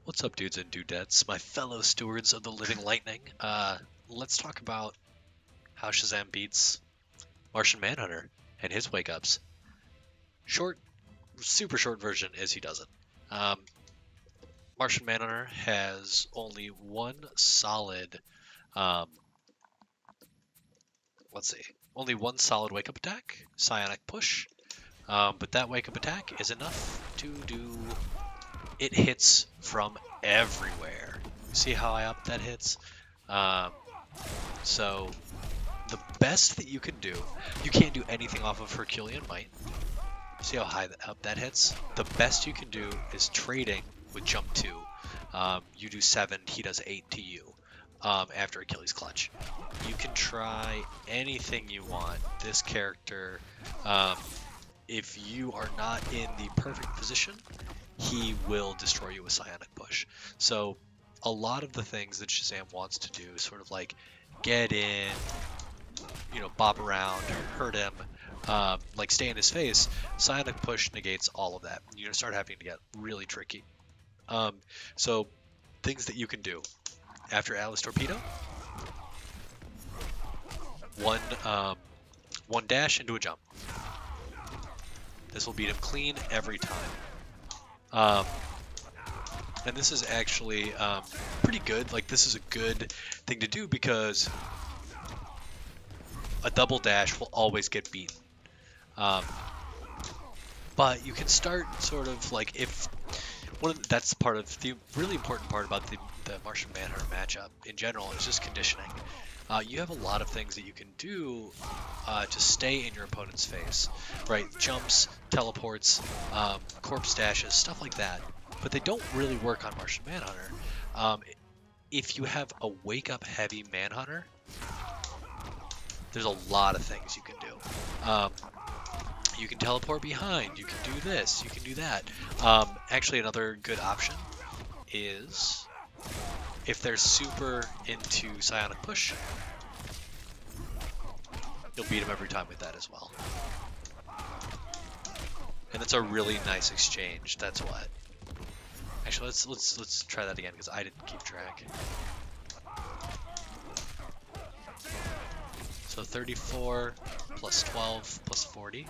What's up, dudes and dudettes, my fellow stewards of the living lightning? Let's talk about how Shazam beats Martian Manhunter and his wake-ups. Short, super short version is he doesn't. Martian Manhunter has only one solid, um, only one solid wake-up attack, psionic push, but that wake-up attack is enough to do. It hits from everywhere. See how high up that hits? So the best that you can do, you can't do anything off of Herculean Might. See how high up that hits? The best you can do is trading with jump 2. You do 7, he does 8 to you after Achilles Clutch. You can try anything you want. This character, if you are not in the perfect position, he will destroy you with Psionic Push. So a lot of the things that Shazam wants to do is sort of like get in, bob around, hurt him, like stay in his face. Psionic Push negates all of that. You're going to start having to get really tricky. So things that you can do. After Atlas Torpedo, one dash into a jump. This will beat him clean every time. And this is actually pretty good. Like, this is a good thing to do because a double dash will always get beaten. But you can start sort of like that's part of the really important part about the Martian Manhunter matchup in general is just conditioning. You have a lot of things that you can do to stay in your opponent's face, right? Jumps, teleports, corpse dashes, stuff like that. But they don't really work on Martian Manhunter. If you have a wake-up heavy Manhunter, there's a lot of things you can do. You can teleport behind, you can do this, you can do that. Actually, another good option is if they're super into Psionic Push, you'll beat them every time with that as well. And it's a really nice exchange, that's what. Actually, let's try that again because I didn't keep track. So 34 plus 12 plus 40.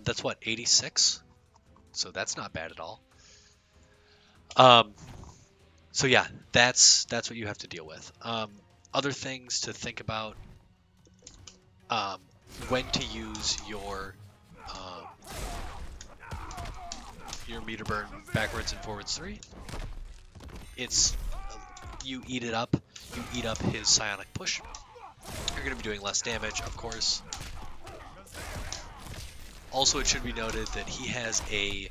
That's what, 86? So that's not bad at all. So yeah, that's what you have to deal with. Other things to think about. When to use your meter burn backwards and forwards 3. It's you eat it up. You eat up his psionic push. You're going to be doing less damage, of course. Also, it should be noted that he has a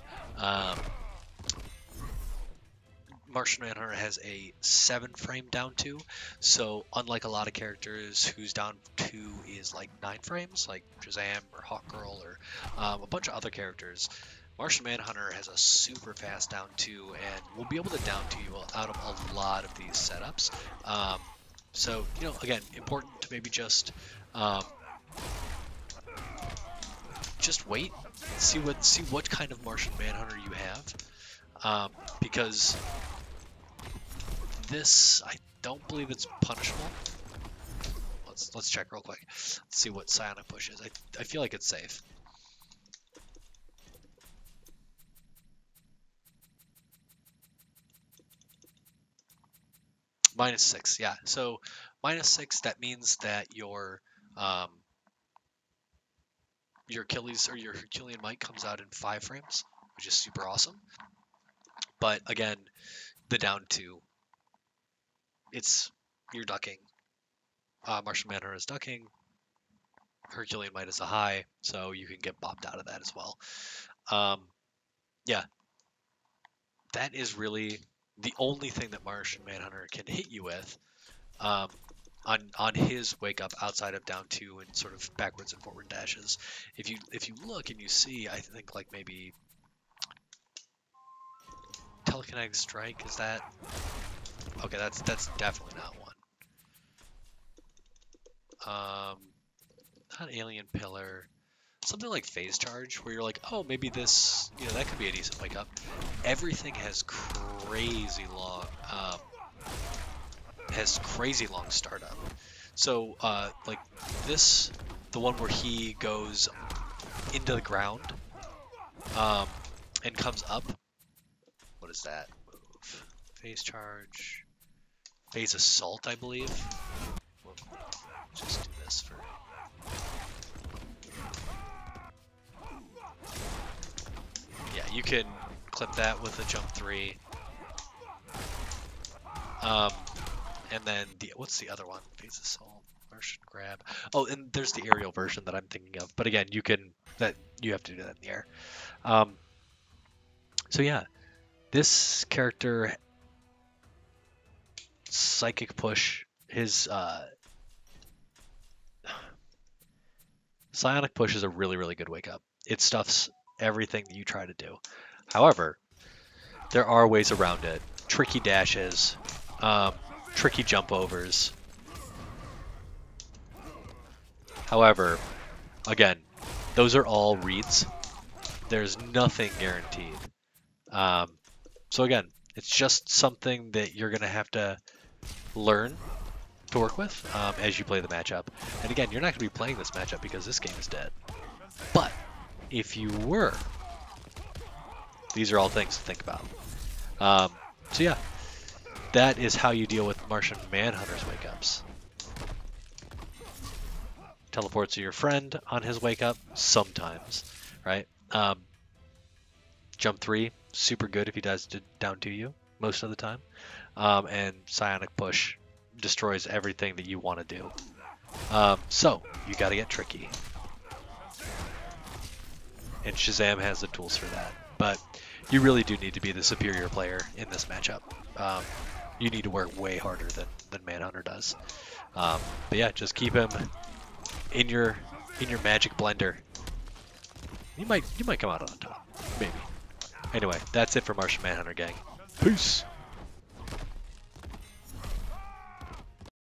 Martian Manhunter has a 7-frame down 2, so unlike a lot of characters whose down 2 is like 9 frames, like Shazam or Hawkgirl or a bunch of other characters, Martian Manhunter has a super fast down 2 and will be able to down 2 you out of a lot of these setups. So, again, important to maybe just wait, see what kind of Martian Manhunter you have, because this, I don't believe it's punishable. Let's check real quick. Let's see what Psionic Push is. I feel like it's safe. -6, yeah. So -6, that means that your Achilles or your Herculean Might comes out in 5 frames, which is super awesome. But again, the down 2, you're ducking. Martian Manhunter is ducking. Herculean Might is a high, so you can get bopped out of that as well. Yeah, that is really the only thing that Martian Manhunter can hit you with on his wake up outside of down 2 and sort of backwards and forward dashes. If you look and you see, I think like maybe Telekinetic Strike, is that? Okay, that's definitely not one. Not Alien Pillar. something like phase charge, where you're like, oh, maybe this, that could be a decent wake up. Everything has crazy long, startup. So, like this, the one where he goes into the ground, and comes up. What is that move? Phase charge, phase assault, I believe. We'll just do this for. Yeah, you can clip that with a jump 3. And then what's the other one? Phase assault, Martian grab. Oh, and there's the aerial version that I'm thinking of. But again, you have to do that in the air. So yeah, this character, psychic push, his psionic push is a really, really good wake up. It stuffs everything that you try to do. However, there are ways around it. Tricky dashes, tricky jump overs. However, again, those are all reads. There's nothing guaranteed. So again, it's just something that you're going to have to learn to work with as you play the matchup. And again, you're not going to be playing this matchup because this game is dead. But if you were, these are all things to think about. So yeah, that is how you deal with Martian Manhunter's wake-ups. Teleports to your friend on his wake-up, sometimes, right? Jump 3, super good if he does down to you, most of the time. And Psionic Push destroys everything that you want to do. So, you got to get tricky. And Shazam has the tools for that. But you really do need to be the superior player in this matchup. You need to work way harder than Manhunter does. But yeah, just keep him in your magic blender. You might come out on top, maybe. Anyway, that's it for Martian Manhunter, gang. Peace.